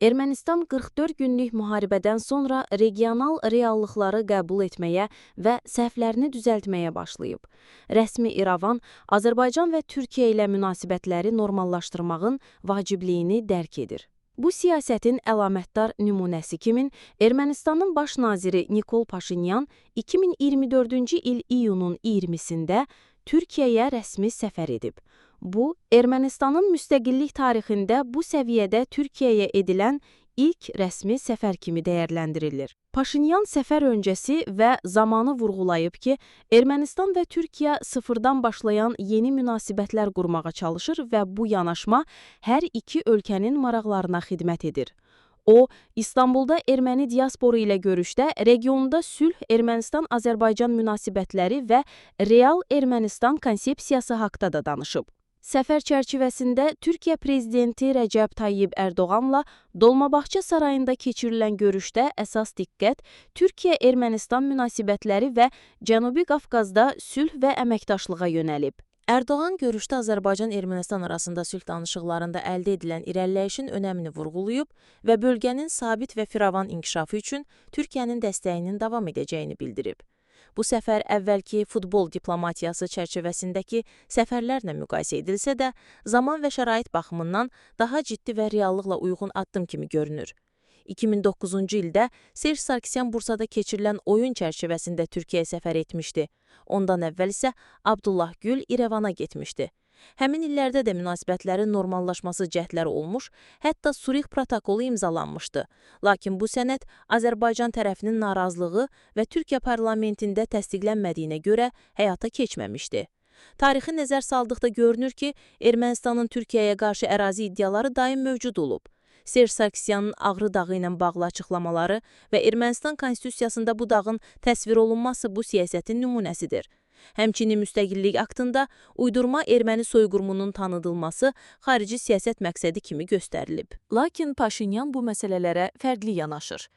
Ermənistan 44 günlük müharibədən sonra regional reallıqları qəbul etməyə və səhvlərini düzəltməyə başlayıb. Rəsmi İrəvan, Azərbaycan və Türkiyə ilə münasibətləri normallaşdırmağın vacibliyini dərk edir. Bu siyasətin əlamətdar nümunəsi kimi Ermənistanın baş naziri Nikol Paşinyan 2024-cü il iyunun 20-sində Türkiyəyə rəsmi səfər edib. Bu, Ermənistanın müstəqillik tarixində bu səviyyədə Türkiyəyə edilən ilk rəsmi səfər kimi dəyərləndirilir. Paşinyan səfər öncəsi və zamanı vurğulayıb ki, Ermənistan və Türkiyə sıfırdan başlayan yeni münasibətlər qurmağa çalışır və bu yanaşma hər iki ölkənin maraqlarına xidmət edir. O, İstanbulda erməni diasporu ilə görüşdə regionda sülh Ermənistan-Azərbaycan münasibətləri və real Ermənistan konsepsiyası haqda da danışıb. Səfər çərçivəsində Türkiyə prezidenti Rəcəb Tayyib Ərdoğanla Dolmabahçe sarayında keçirilən görüşdə əsas diqqət Türkiyə-Ermənistan münasibətləri və Cənubi Qafqazda sülh və əməkdaşlığa yönəlib. Ərdoğan görüşdə Azərbaycan-Ermənistan arasında sülh danışıqlarında əldə edilən irəliləyişin önəmini vurğulayıb və bölgənin sabit və firavan inkişafı üçün Türkiyənin dəstəyinin davam edəcəyini bildirib. Bu səfər əvvəlki futbol diplomatiyası çərçivəsindəki səfərlərlə müqayisə edilsə də, zaman və şərait baxımından daha ciddi və reallıqla uyğun addım kimi görünür. 2009-cu ildə Serj Sarkisyan Bursada keçirilən oyun çərçivəsində Türkiyəyə səfər etmişdi. Ondan əvvəl isə Abdullah Gül İrəvana getmişdi. Həmin illərdə də münasibətlərin normallaşması cəhdləri olmuş, hətta Surix protokolu imzalanmışdı. Lakin bu sənəd Azərbaycan tərəfinin narazılığı və Türkiyə parlamentində təsdiqlənmədiyinə görə həyata keçməmişdi. Tarixi nəzər saldıqda görünür ki, Ermənistanın Türkiyəyə qarşı ərazi iddiaları daim mövcud olub. Serj Sarkisyanın Ağrı dağı ilə bağlı açıqlamaları və Ermənistan konstitusiyasında bu dağın təsvir olunması bu siyasətin nümunəsidir. Həmçinin müstəqillik aktında uydurma erməni soyqırımının tanıdılması xarici siyasət məqsədi kimi göstərilib. Lakin Paşinyan bu məsələlərə fərqli yanaşır.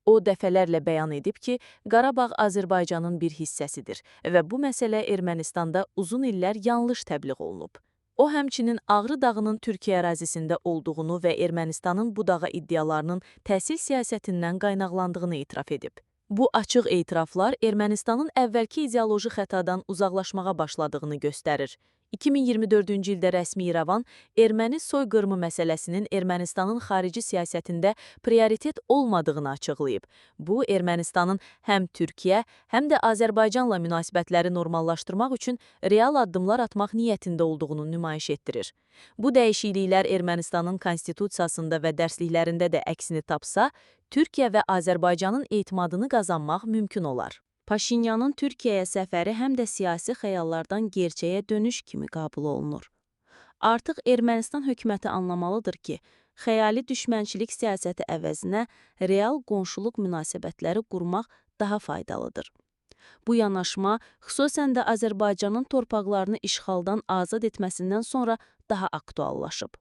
O dəfələrlə bəyan edib ki, Qarabağ Azərbaycanın bir hissəsidir və bu məsələ Ermənistanda uzun illər yanlış təbliğ olunub. O, həmçinin Ağrı dağının Türkiyə ərazisində olduğunu və Ermənistanın bu dağa iddialarının təhsil siyasətindən qaynaqlandığını etiraf edib. Bu açıq etiraflar Ermənistanın əvvəlki ideoloji xətadan uzaqlaşmağa başladığını göstərir. 2024-cü ildə rəsmi İrəvan erməni soyqırımı məsələsinin Ermənistanın xarici siyasətində prioritet olmadığını açıqlayıb. Bu, Ermənistanın həm Türkiyə, həm də Azərbaycanla münasibətləri normallaşdırmaq üçün real addımlar atmaq niyyətində olduğunu nümayiş etdirir. Bu dəyişikliklər Ermənistanın konstitusiyasında və dərsliklərində də əksini tapsa, Türkiyə və Azərbaycanın etimadını qazanmaq mümkün olar. Paşinyanın Türkiyəyə səfəri həm də siyasi xəyallardan gerçəyə dönüş kimi qəbul olunur. Artıq Ermənistan hökuməti anlamalıdır ki, xəyali düşmənçilik siyasəti əvəzinə real qonşuluq münasibətləri qurmaq daha faydalıdır. Bu yanaşma xüsusən də Azərbaycanın torpaqlarını işğaldan azad etməsindən sonra daha aktuallaşıb.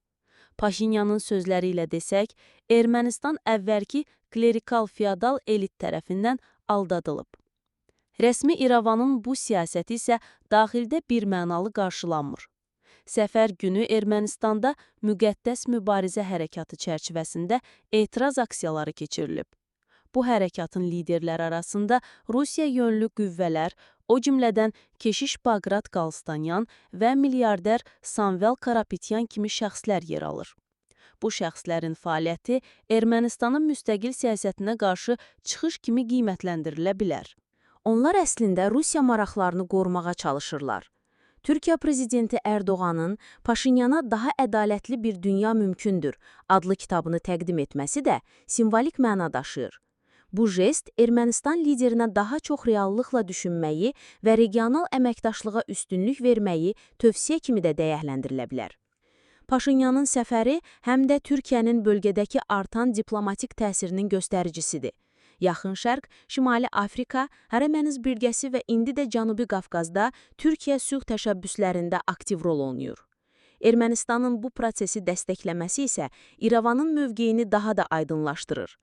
Paşinyanın sözləri ilə desək, Ermənistan əvvəlki klerikal-feodal elit tərəfindən aldadılıb. Rəsmi İrəvanın bu siyasəti isə daxildə birmənalı qarşılanmır. Səfər günü Ermənistanda müqəddəs mübarizə hərəkatı çərçivəsində etiraz aksiyaları keçirilib. Bu hərəkatın liderləri arasında Rusiya yönlü qüvvələr, o cümlədən Keşiş Baqrat Qalstanyan və milyarder Samvel Karapetyan kimi şəxslər yer alır. Bu şəxslərin fəaliyyəti Ermənistanın müstəqil siyasətinə qarşı çıxış kimi qiymətləndirilə bilər. Onlar əslində Rusiya maraqlarını qorumağa çalışırlar. Türkiyə prezidenti Ərdoğanın Paşinyana daha ədalətli bir dünya mümkündür adlı kitabını təqdim etməsi də simvolik məna daşıyır. Bu jest Ermənistan liderinə daha çox reallıqla düşünməyi və regional əməkdaşlığa üstünlük verməyi tövsiyə kimi də dəyərləndirilə bilər. Paşinyanın səfəri həm də Türkiyənin bölgədəki artan diplomatik təsirinin göstəricisidir. Yaxın Şərq, Şimali Afrika, Hərəməniz bölgəsi və indi də Cənubi Qafqazda Türkiyə sülh təşəbbüslərində aktiv rol oynayır. Ermənistanın bu prosesi dəstəkləməsi isə İrəvanın mövqeyini daha da aydınlaşdırır.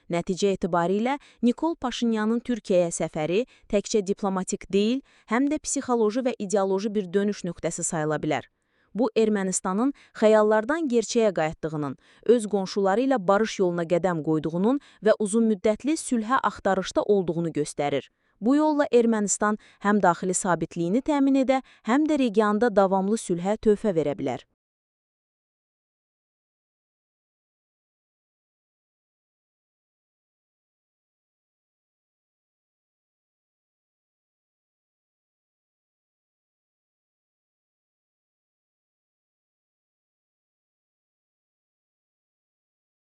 Nəticə etibarilə Nikol Paşinyanın Türkiyəyə səfəri təkcə diplomatik deyil, həm də psixoloji və ideoloji bir dönüş nöqtəsi sayıla bilər. Bu Ermənistanın xəyallardan gerçəyə qayıtdığının, öz qonşuları ilə barış yoluna qədəm qoyduğunun və uzunmüddətli sülhə axtarışda olduğunu göstərir. Bu yolla Ermənistan həm daxili sabitliyini təmin edə, həm də regionda davamlı sülhə töhfə verə bilər.